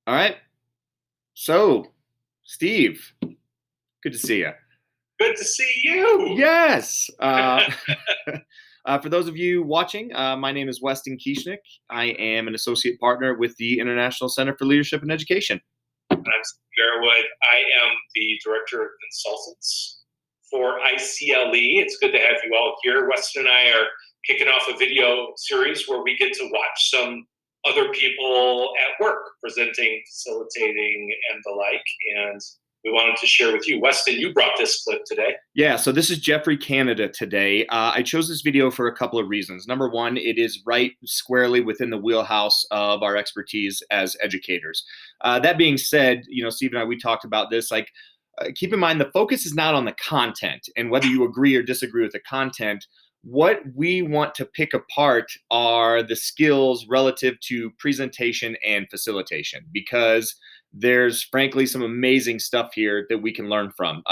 All right. So, Steve, good to see you. Good to see you. Yes. For those of you watching, my name is Weston Kieschnick. I am an associate partner with the International Center for Leadership and Education. I'm Steve Garwood. I am the Director of Consultants for ICLE. It's good to have you all here. Weston and I are kicking off a video series where we get to watch some other people at work presenting, facilitating, and the like. And we wanted to share with you. Weston, you brought this clip today. Yeah, so this is Geoffrey, Canada today. I chose this video for a couple of reasons. Number one, it is right squarely within the wheelhouse of our expertise as educators. That being said, Steve and I, we talked about this. Keep in mind, the focus is not on the content and whether you agree or disagree with the content. What we want to pick apart are the skills relative to presentation and facilitation, because there's frankly some amazing stuff here that we can learn from.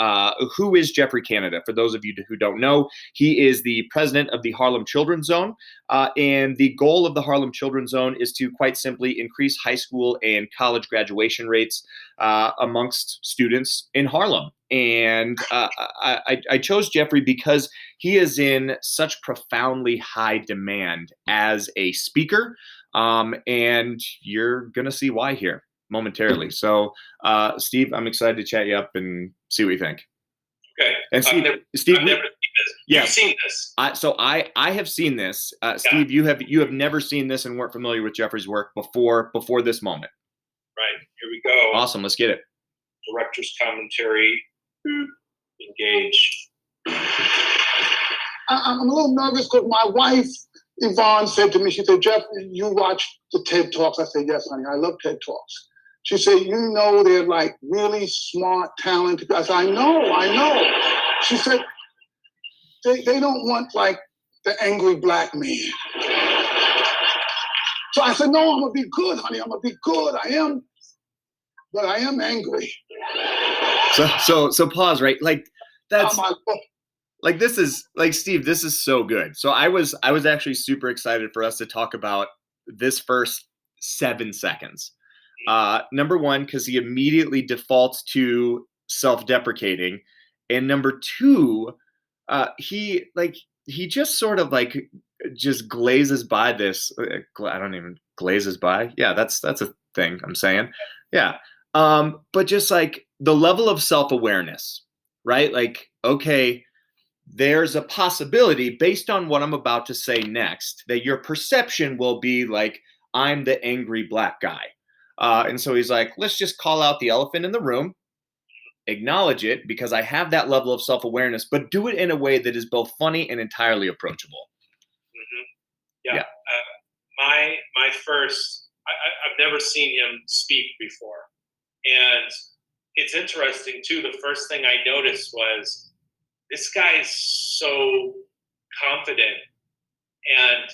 Who is Geoffrey Canada? For those of you who don't know, he is the president of the Harlem Children's Zone. And the goal of the Harlem Children's Zone is to quite simply increase high school and college graduation rates amongst students in Harlem. And I chose Geoffrey because he is in such profoundly high demand as a speaker. And you're going to see why here momentarily. So, Steve, I'm excited to chat you up and see what you think. Okay. And Steve, I've never seen this. Yeah. You've seen this. I have seen this. Steve, you have never seen this and weren't familiar with Geoffrey's work before this moment. Right. Here we go. Awesome. Let's get it. Director's commentary. Engage. I'm a little nervous because my wife, Yvonne, said to me, she said, Jeff, you watch the TED Talks? I said, yes, honey, I love TED Talks. She said, they're like really smart, talented. I said, I know. She said, they don't want like the angry black man. So I said, no, I'm gonna be good, honey. I'm gonna be good. I am, but I am angry. So pause, right? Like that's like, this is like, Steve, this is so good. So I was actually super excited for us to talk about this first 7 seconds. Number one, because he immediately defaults to self-deprecating. And number two, he just sort of like just glazes by this. I don't even glazes by. Yeah, that's a thing I'm saying. Yeah. But just like the level of self-awareness, right? Like, okay, there's a possibility based on what I'm about to say next that your perception will be like, I'm the angry black guy. And so he's like, let's just call out the elephant in the room, acknowledge it because I have that level of self-awareness, but do it in a way that is both funny and entirely approachable. Mm-hmm. Yeah. My first, I've never seen him speak before. And it's interesting too. The first thing I noticed was this guy's so confident and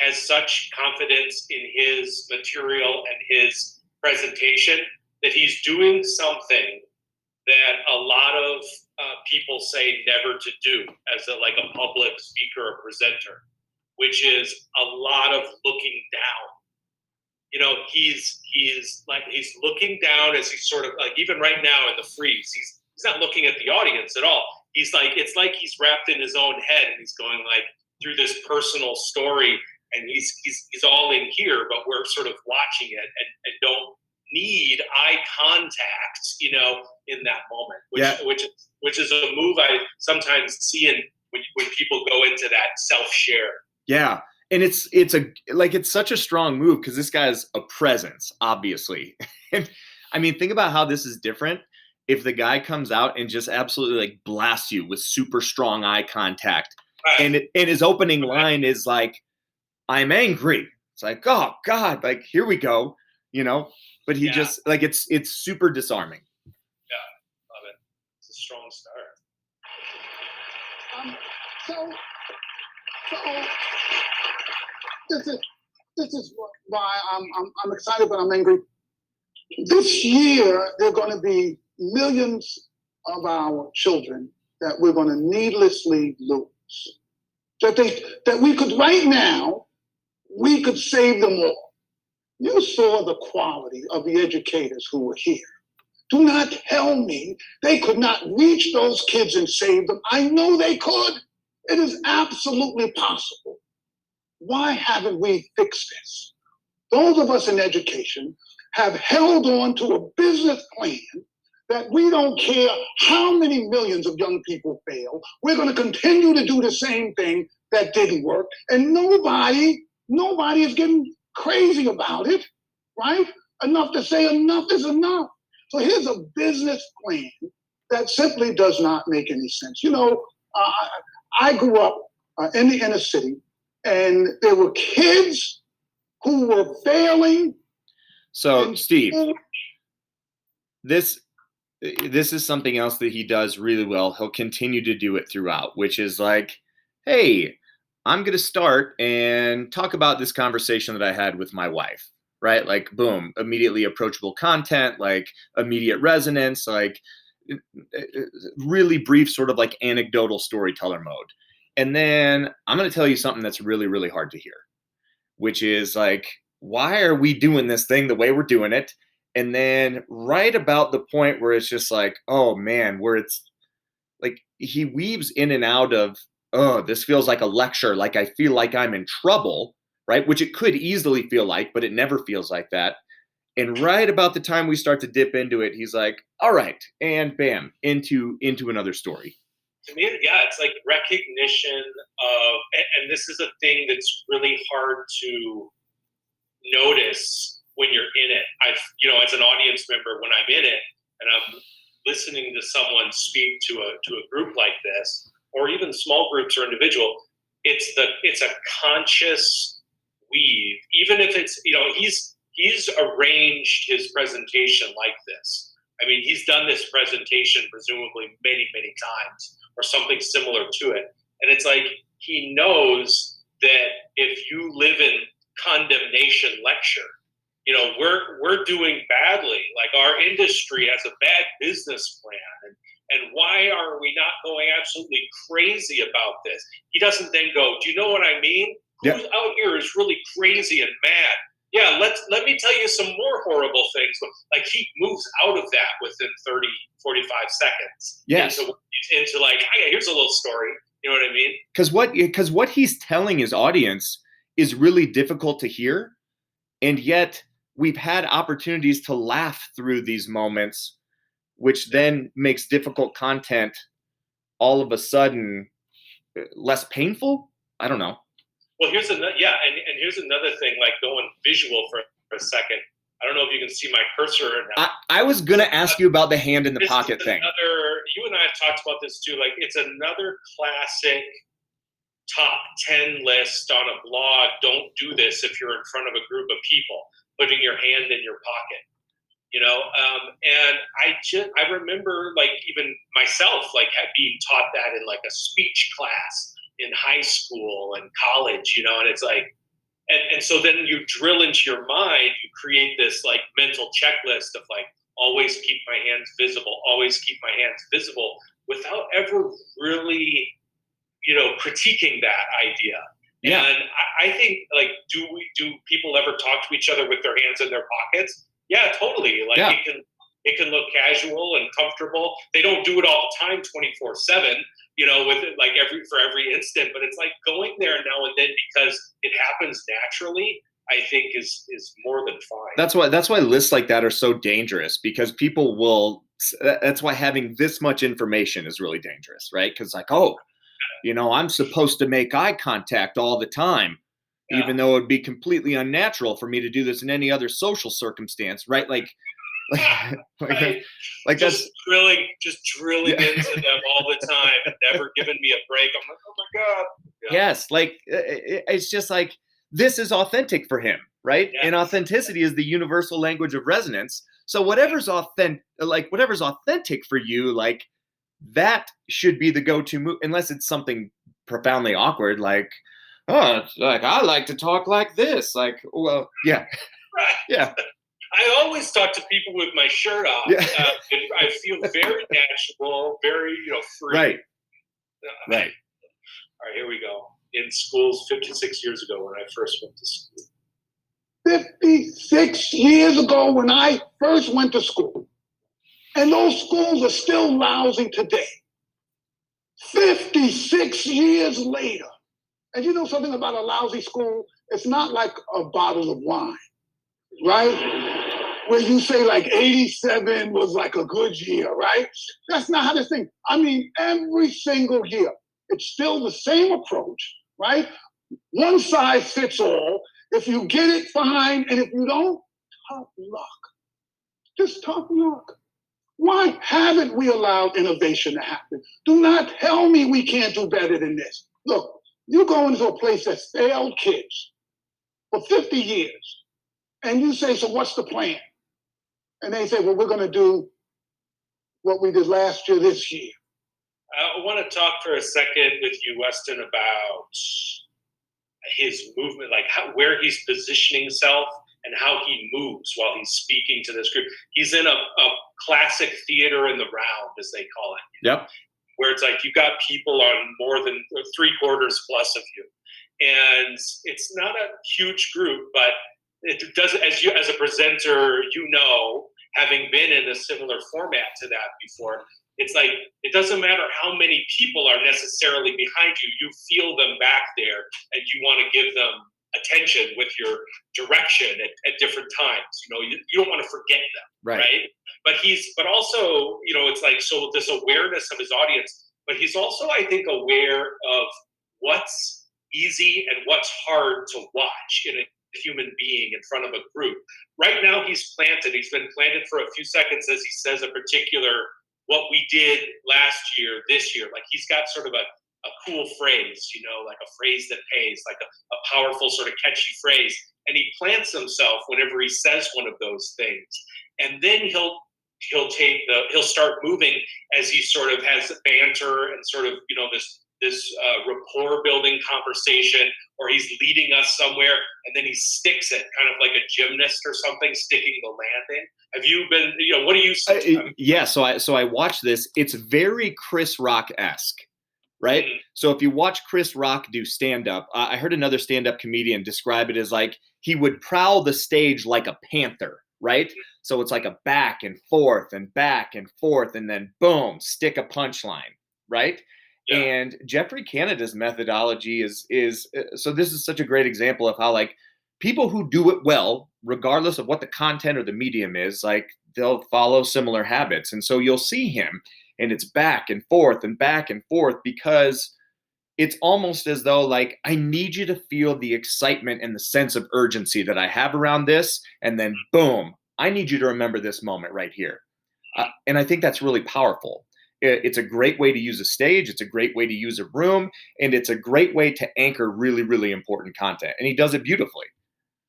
has such confidence in his material and his presentation that he's doing something that a lot of people say never to do as a public speaker or presenter, which is a lot of looking down. He's looking down as he's sort of like, even right now in the freeze, he's not looking at the audience at all. He's like, it's like he's wrapped in his own head and he's going like through this personal story and he's all in here, but we're sort of watching it and don't need eye contact, in that moment, which is a move I sometimes see when people go into that self-share. Yeah. And it's such a strong move because this guy's a presence, obviously. And I mean, think about how this is different if the guy comes out and just absolutely like blasts you with super strong eye contact. Right. And his opening line is like, I'm angry. It's like, oh God, like here we go, but he just like, it's super disarming. Yeah. Love it. It's a strong start. So this is why I'm excited, but I'm angry. This year, there are going to be millions of our children that we're going to needlessly lose. That we could right now, we could save them all. You saw the quality of the educators who were here. Do not tell me they could not reach those kids and save them. I know they could. It is absolutely possible. Why haven't we fixed this? Those of us in education have held on to a business plan that we don't care how many millions of young people fail. We're going to continue to do the same thing that didn't work. And nobody is getting crazy about it, right? Enough to say enough is enough. So here's a business plan that simply does not make any sense. I grew up in the inner city, and there were kids who were failing. So, Steve, this is something else that he does really well. He'll continue to do it throughout, which is like, hey, I'm going to start and talk about this conversation that I had with my wife, right? Like, boom, immediately approachable content, like immediate resonance, like really brief sort of like anecdotal storyteller mode. And then I'm going to tell you something that's really, really hard to hear, which is like, why are we doing this thing the way we're doing it? And then right about the point where it's just like, oh man, where it's like he weaves in and out of, oh, this feels like a lecture, like I feel like I'm in trouble, right? Which it could easily feel like, but it never feels like that. And right about the time we start to dip into it, he's like, all right, and bam, into another story. To me, yeah, it's like recognition of, and this is a thing that's really hard to notice when you're in it. As an audience member, when I'm in it and I'm listening to someone speak to a group like this, or even small groups or individual, it's a conscious weave. Even if it's, he's arranged his presentation like this. I mean, he's done this presentation presumably many, many times or something similar to it. And it's like he knows that if you live in condemnation lecture, we're doing badly. Like our industry has a bad business plan. And why are we not going absolutely crazy about this? He doesn't then go, do you know what I mean? Yeah. Who's out here is really crazy and mad? Yeah, let me tell you some more horrible things. Like he moves out of that within 30, 45 seconds. Yes. Into like, hey, here's a little story. You know what I mean? Because what he's telling his audience is really difficult to hear. And yet we've had opportunities to laugh through these moments, which then makes difficult content all of a sudden less painful. I don't know. Well, here's another, and here's another thing, like going visual for a second. I don't know if you can see my cursor now. I was going to ask you about the hand in the pocket thing. You and I have talked about this too. Like, it's another classic top 10 list on a blog. Don't do this if you're in front of a group of people, putting your hand in your pocket. And I remember, like, even myself, like, being taught that in like a speech class in high school and college, and it's like, and so then you drill into your mind, you create this like mental checklist of like, always keep my hands visible, without ever really, critiquing that idea. Yeah. And I think, like, do people ever talk to each other with their hands in their pockets? Yeah, totally. Like, yeah. It can look casual and comfortable. They don't do it all the time, 24/7. With it, like for every instant, but it's like going there now and then because it happens naturally, I think is more than fine. That's why lists like that are so dangerous, because people will. That's why having this much information is really dangerous, right? Because like, I'm supposed to make eye contact all the time, even though it would be completely unnatural for me to do this in any other social circumstance, right? Like just drilling into them all the time and never giving me a break. I'm like, oh my God. Yeah. Yes. Like, it's just like, this is authentic for him, right? Yes. And authenticity is the universal language of resonance. So whatever's authentic for you, like that should be the go-to move, unless it's something profoundly awkward. Like, it's like, I like to talk like this. Like, well, yeah. Right. Yeah. I always talk to people with my shirt off. Yeah. I feel very natural, very, free. Right. Right. All right, here we go. In schools 56 years ago when I first went to school. 56 years ago when I first went to school. And those schools are still lousy today. 56 years later. And you know something about a lousy school? It's not like a bottle of wine, right? Where you say like 87 was like a good year, right? That's not how this thing, I mean, every single year, it's still the same approach, right? One size fits all. If you get it, fine. And if you don't, tough luck. Just tough luck. Why haven't we allowed innovation to happen? Do not tell me we can't do better than this. Look, you go into a place that's failed kids for 50 years, and you say, so what's the plan? And they say, well, we're going to do what we did last year, this year. I want to talk for a second with you, Weston, about his movement, like where he's positioning himself and how he moves while he's speaking to this group. He's in a classic theater in the round, as they call it. Yep. Where it's like you've got people on more than 3/4 plus of you. And it's not a huge group, but it does, as a presenter, having been in a similar format to that before, it's like it doesn't matter how many people are necessarily behind you. You feel them back there, and you want to give them attention with your direction at different times. You don't want to forget them, right? But also, it's like, so this awareness of his audience, but he's also, I think, aware of what's easy and what's hard to watch in a human being in front of a group. Right now, he's been planted for a few seconds as he says a particular, what we did last year, this year. Like he's got sort of a cool phrase, like a phrase that pays, like a powerful sort of catchy phrase. And he plants himself whenever he says one of those things. And then he'll start moving as he sort of has banter and sort of, this rapport building conversation, or he's leading us somewhere and then he sticks it, kind of like a gymnast or something, sticking the landing. Have you been, what do you see? Yeah, so I watched this. It's very Chris Rock-esque, right? Mm-hmm. So if you watch Chris Rock do stand-up, I heard another stand-up comedian describe it as like he would prowl the stage like a panther, right? Mm-hmm. So it's like a back and forth and then boom, stick a punchline, right? Yeah. And Geoffrey Canada's methodology is so this is such a great example of how like people who do it well, regardless of what the content or the medium is, like they'll follow similar habits. And so you'll see him and it's back and forth because it's almost as though like, I need you to feel the excitement and the sense of urgency that I have around this. And then boom, I need you to remember this moment right here. And I think that's really powerful. It's a great way to use a stage. It's a great way to use a room. And it's a great way to anchor really, really important content. And he does it beautifully.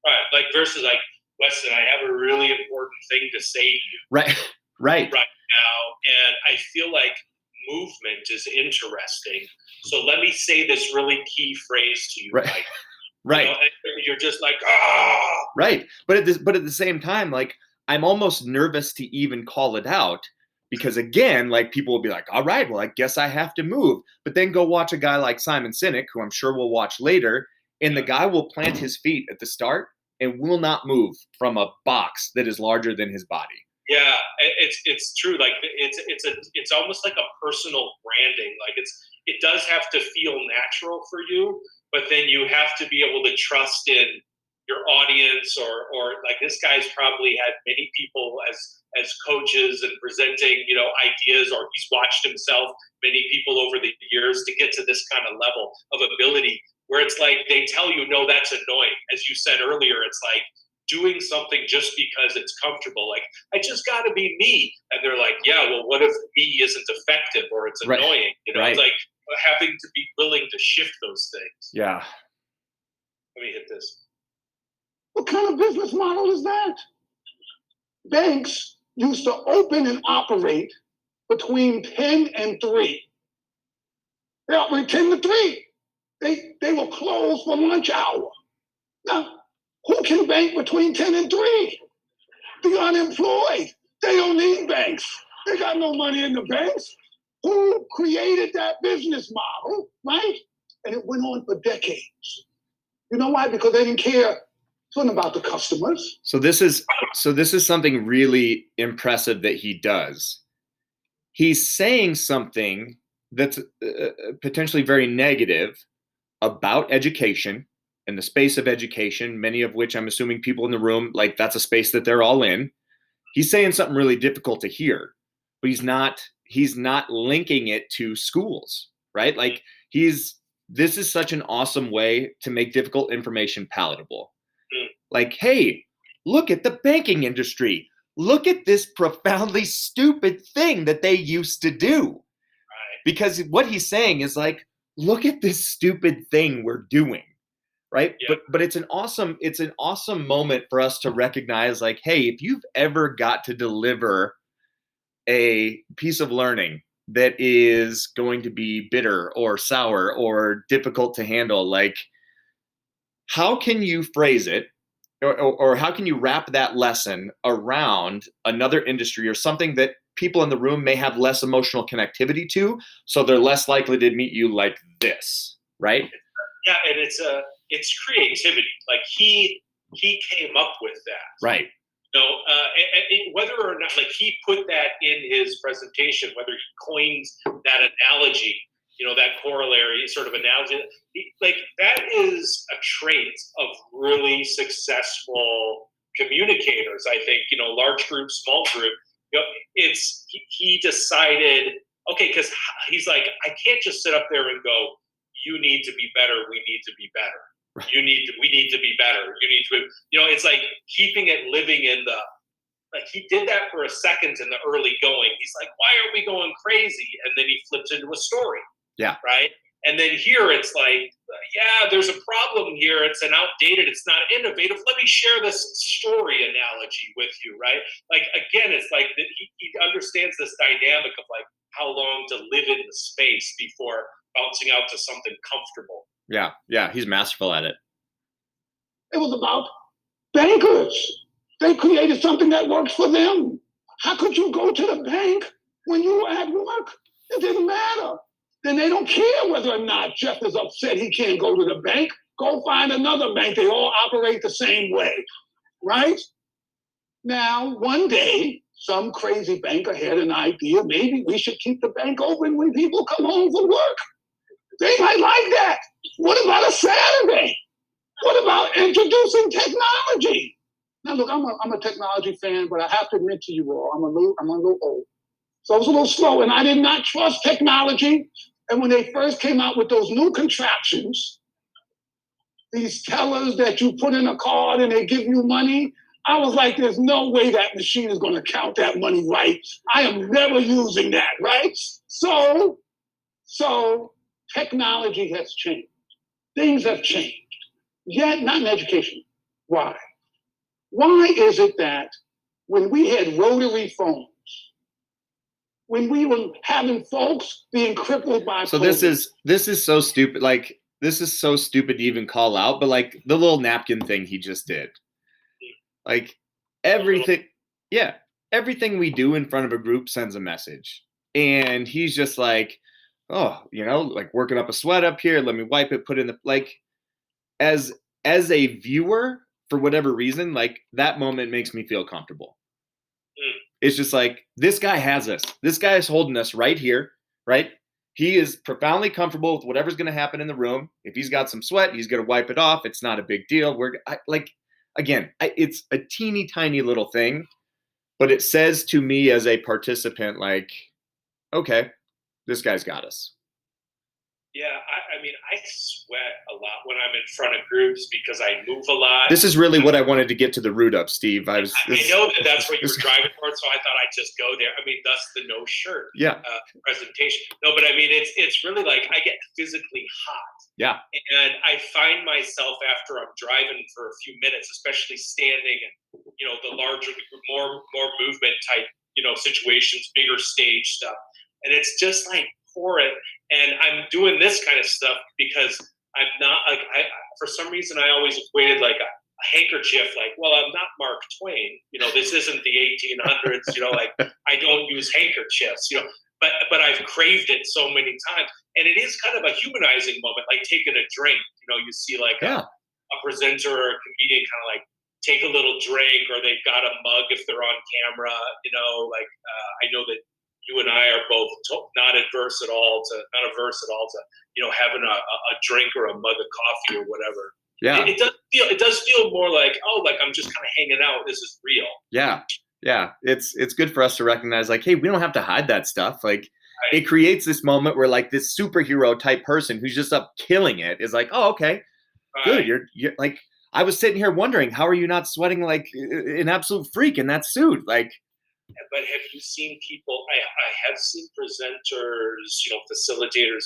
Right. Like versus like, Weston, I have a really important thing to say to you. Right now. And I feel like movement is interesting. So let me say this really key phrase to you. Right. Right. You're just like, ah. Right. But at the same time, like I'm almost nervous to even call it out. Because again, like people will be like, all right, well, I guess I have to move. But then go watch a guy like Simon Sinek, who I'm sure we'll watch later, and the guy will plant his feet at the start and will not move from a box that is larger than his body. Yeah, it's true. Like it's almost like a personal branding. Like it does have to feel natural for you, but then you have to be able to trust in your audience or like this guy's probably had many people as coaches and presenting, ideas, or he's watched himself, many people over the years to get to this kind of level of ability where it's like they tell you, no, that's annoying. As you said earlier, it's like doing something just because it's comfortable. Like, I just got to be me. And they're like, yeah, well, what if me isn't effective or it's annoying? Right. It's like having to be willing to shift those things. Yeah. Let me hit this. What kind of business model is that? Banks used to open and operate between 10 and 3. They operate 10 to 3. They will close for lunch hour. Now, who can bank between 10 and 3? The unemployed. They don't need banks. They got no money in the banks. Who created that business model, right? And it went on for decades. You know why? Because they didn't care Talking about the customers. So this is something really impressive that he does. He's saying something that's potentially very negative about education and the space of education, many of which I'm assuming people in the room, like that's a space that they're all in. He's saying something really difficult to hear, but he's not linking it to schools, right? Like this is such an awesome way to make difficult information palatable. Like, hey, look at the banking industry. Look at this profoundly stupid thing that they used to do. Right. Because what he's saying is like, look at this stupid thing we're doing. Right. Yeah. But it's an awesome moment for us to recognize, like, hey, if you've ever got to deliver a piece of learning that is going to be bitter or sour or difficult to handle, like, how can you phrase it or how can you wrap that lesson around another industry or something that people in the room may have less emotional connectivity to, so they're less likely to meet you like this, right? Yeah, and it's creativity. Like he came up with that, right? You know, whether or not, like, he put that in his presentation, whether he coined that analogy, you know, that corollary sort of analogy, like that is a trait of really successful communicators. I think, you know, large group, small group. You know, he decided, okay, because he's like, I can't just sit up there and go, you need to be better. We need to be better. Right. We need to be better. You need to, you know, it's like keeping it living in the, like he did that for a second in the early going. He's like, why are we going crazy? And then he flips into a story. Yeah. Right. And then here it's like, yeah, there's a problem here. It's an outdated, it's not innovative. Let me share this story analogy with you. Right. Like, again, it's like that he understands this dynamic of like how long to live in the space before bouncing out to something comfortable. Yeah, yeah, he's masterful at it. It was about bankers. They created something that works for them. How could you go to the bank when you were at work? It didn't matter. Then they don't care whether or not Jeff is upset he can't go to the bank. Go find another bank. They all operate the same way, right? Now, one day, some crazy banker had an idea. Maybe we should keep the bank open when people come home from work. They might like that. What about a Saturday? What about introducing technology? Now, look, I'm a technology fan, but I have to admit to you all, I'm a little old. So I was a little slow, and I did not trust technology. And when they first came out with those new contraptions, these tellers that you put in a card and they give you money, I was like, there's no way that machine is going to count that money right. I am never using that, right? So technology has changed. Things have changed. Yet not in education. Why? Why is it that when we had rotary phones, when we were having folks being crippled by so COVID, this is so stupid. Like, this is so stupid to even call out, but like the little napkin thing he just did. Like everything we do in front of a group sends a message. And he's just like, oh, you know, like working up a sweat up here, let me wipe it, put in the, like, as a viewer, for whatever reason, like that moment makes me feel comfortable. It's just like, this guy has us. This guy is holding us right here, right? He is profoundly comfortable with whatever's going to happen in the room. If he's got some sweat, he's going to wipe it off. It's not a big deal. It's a teeny tiny little thing, but it says to me as a participant, like, okay, this guy's got us. Yeah, I mean, I sweat a lot when I'm in front of groups because I move a lot. This is really what I wanted to get to the root of, Steve. I know that's what you were driving towards, so I thought I'd just go there. I mean, thus the no shirt presentation. No, but I mean, it's really like I get physically hot. Yeah. And I find myself after I'm driving for a few minutes, especially standing and, you know, the larger, more movement type, you know, situations, bigger stage stuff. And it's just like, pour it. And I'm doing this kind of stuff because I'm not like, for some reason I always equated like a handkerchief, like, well, I'm not Mark Twain, you know, this isn't the 1800s, you know, like I don't use handkerchiefs, you know, but I've craved it so many times. And it is kind of a humanizing moment, like taking a drink, you know, you see like a presenter or a comedian kind of like take a little drink, or they've got a mug if they're on camera. I know that you and I are both not averse at all to having a drink or a mug of coffee or whatever. Yeah, it does feel more like, oh, like I'm just kind of hanging out. This is real. Yeah. It's good for us to recognize, like, hey, we don't have to hide that stuff. Like, it creates this moment where, like, this superhero type person who's just up killing it is like, oh, okay, good. You're like, I was sitting here wondering, how are you not sweating like an absolute freak in that suit? Like, but have you seen people? I have seen presenters, facilitators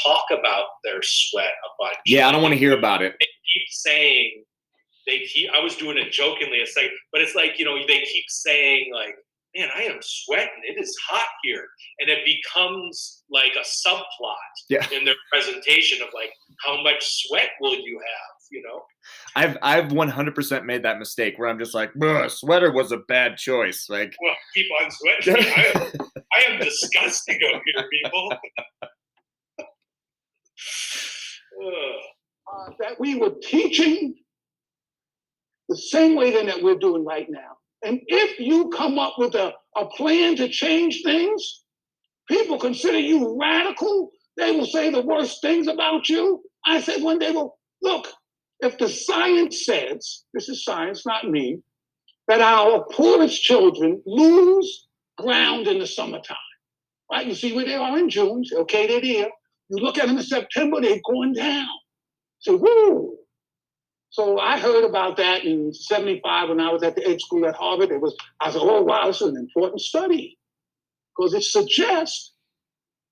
talk about their sweat a bunch. Yeah, I don't want to hear about it. They keep saying I was doing it jokingly a second, but it's like, they keep saying like, man, I am sweating. It is hot here. And it becomes like a subplot in their presentation of like, how much sweat will you have, I've 100% made that mistake where I'm just like, sweater was a bad choice. Like, well, keep on sweating. I am disgusting up here, people. That we were teaching the same way that we're doing right now. And if you come up with a plan to change things, people consider you radical. They will say the worst things about you. I said one day, well, look, if the science says, this is science, not me, that our poorest children lose ground in the summertime, right? You see where they are in June, say, okay, they're there. You look at them in September, they're going down. So, woo. So I heard about that in '75 when I was at the ed school at Harvard. I said, oh, wow, this is an important study because it suggests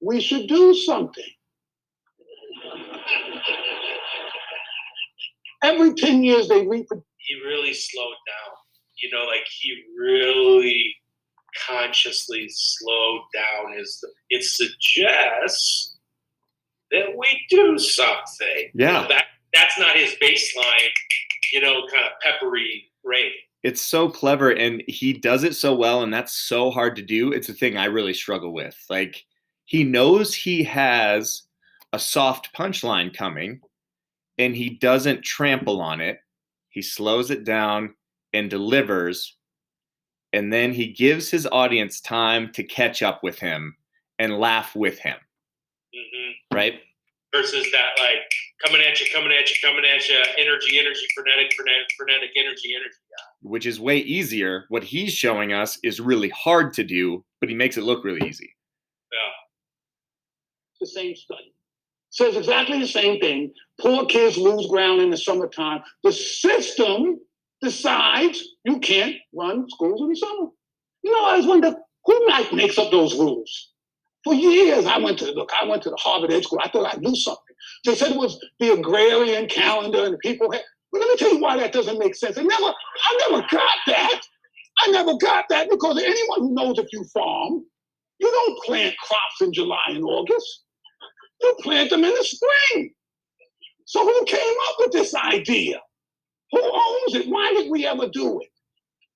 we should do something. Every 10 years, they reproduce. He really slowed down. He really consciously slowed down. It suggests that we do something. Yeah. That's not his baseline, kind of peppery rate. It's so clever, and he does it so well, and that's so hard to do. It's a thing I really struggle with. Like, he knows he has a soft punchline coming, and he doesn't trample on it. He slows it down and delivers, and then he gives his audience time to catch up with him and laugh with him. Mm-hmm. Right? Versus that, like, coming at you, energy, frenetic, energy. Yeah. Which is way easier. What he's showing us is really hard to do, but he makes it look really easy. Yeah. The same study says exactly the same thing. Poor kids lose ground in the summertime. The system decides you can't run schools in the summer. I was wondering, who makes up those rules? For years, I went to the Harvard Ed School. I thought I knew something. They said it was the agrarian calendar, and people had. But let me tell you why that doesn't make sense. I never got that. I never got that because anyone who knows if you farm, you don't plant crops in July and August. You plant them in the spring. So who came up with this idea? Who owns it? Why did we ever do it?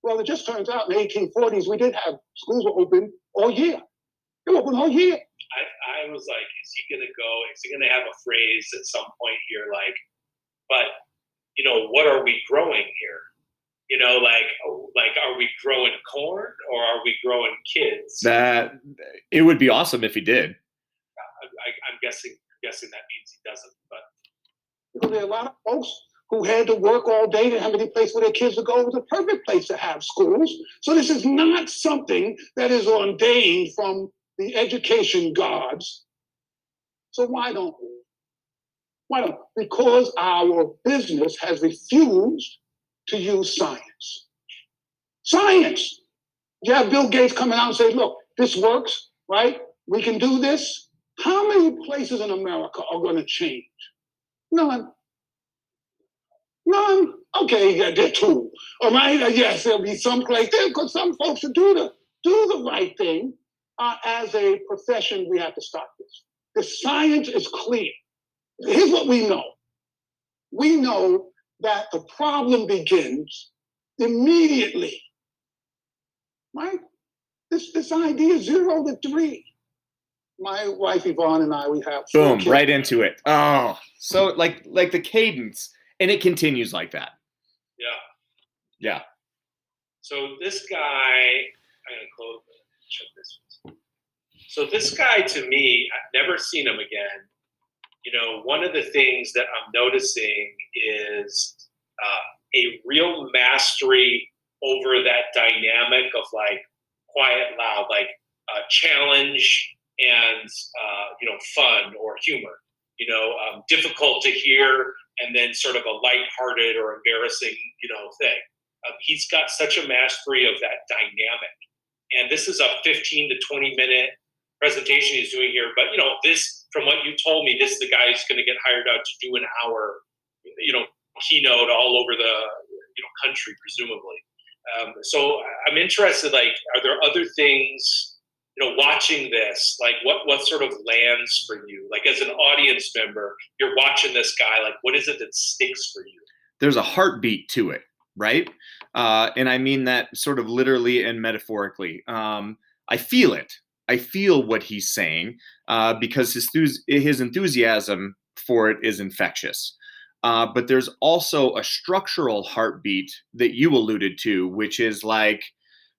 Well, it just turns out in the 1840s, we did have schools were open all year. They were open all year. I was like, is he going to have a phrase at some point here like, but, what are we growing here? Are we growing corn or are we growing kids? That it would be awesome if he did. I'm guessing that means he doesn't. But there are a lot of folks who had to work all day, didn't have any place for their kids to go. It was a perfect place to have schools. So this is not something that is ordained from the education gods. So why don't we? Because our business has refused to use science. Science. You have Bill Gates coming out and say, look, this works, right? We can do this. How many places in America are going to change? None. Okay, yeah, they're two. All right, yes, there'll be some place there because some folks will do the right thing. As a profession, we have to stop this. The science is clear. Here's what we know. We know that the problem begins immediately, right? This idea 0 to 3. My wife Yvonne and I, we have boom right into it. Oh, so like the cadence And it continues like that. Yeah. So this guy, I'm going to check this. So this guy, to me, I've never seen him again. One of the things that I'm noticing is a real mastery over that dynamic of like quiet, loud, like challenge and fun or humor. Difficult to hear, and then sort of a lighthearted or embarrassing, thing. He's got such a mastery of that dynamic. And this is a 15 to 20 minute presentation he's doing here. But, this, from what you told me, this is the guy who's going to get hired out to do an hour, keynote all over the, country, presumably. So I'm interested, like, are there other things, watching this, like what sort of lands for you? Like as an audience member, you're watching this guy, like what is it that sticks for you? There's a heartbeat to it, right? And I mean that sort of literally and metaphorically. I feel it. I feel what he's saying because his enthusiasm for it is infectious. But there's also a structural heartbeat that you alluded to, which is like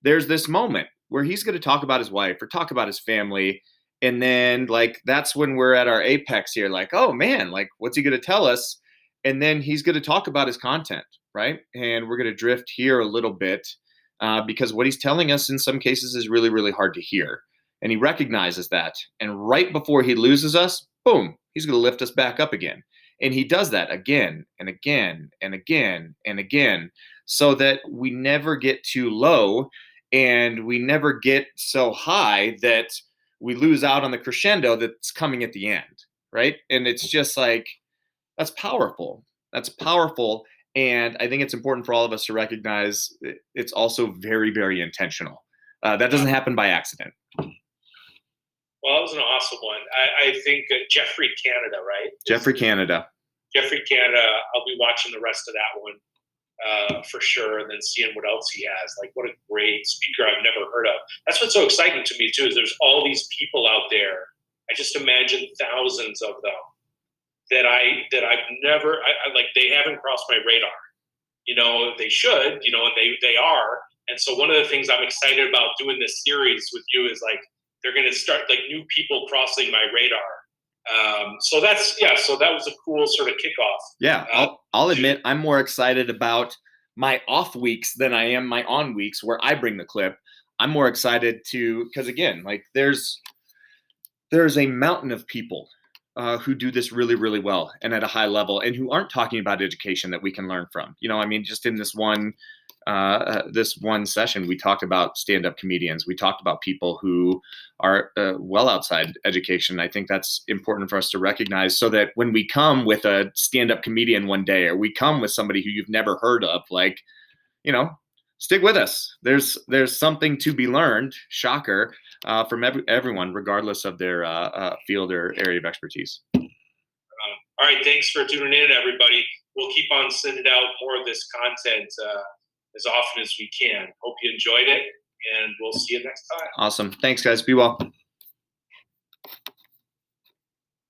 there's this moment where he's going to talk about his wife or talk about his family. And then like that's when we're at our apex here, like, oh man, like what's he going to tell us? And then he's going to talk about his content, right? And we're going to drift here a little bit because what he's telling us in some cases is really, really hard to hear. And he recognizes that. And right before he loses us, boom, he's going to lift us back up again. And he does that again and again and again and again so that we never get too low and we never get so high that we lose out on the crescendo that's coming at the end, right? And it's just like, that's powerful. That's powerful. And I think it's important for all of us to recognize it's also very, very intentional. That doesn't happen by accident. Well, that was an awesome one. I think Geoffrey Canada, right? Geoffrey Canada. Geoffrey Canada, I'll be watching the rest of that one for sure, and then seeing what else he has. Like, what a great speaker I've never heard of. That's what's so exciting to me, too, is there's all these people out there. I just imagine thousands of them that I've never, like, they haven't crossed my radar. They should, and they are. And so one of the things I'm excited about doing this series with you is, like, they're going to start, like, new people crossing my radar. So that was a cool sort of kickoff. Yeah, I'll admit I'm more excited about my off weeks than I am my on weeks where I bring the clip. I'm more excited because again, like there's a mountain of people who do this really, really well and at a high level and who aren't talking about education that we can learn from. I mean, just in this one session, we talked about stand-up comedians. We talked about people who are well outside education. I think that's important for us to recognize so that when we come with a stand-up comedian one day, or we come with somebody who you've never heard of, like, stick with us. There's something to be learned, shocker, from everyone, regardless of their field or area of expertise. All right, thanks for tuning in, everybody. We'll keep on sending out more of this content as often as we can. Hope you enjoyed it, and we'll see you next time. Awesome. Thanks, guys. Be well.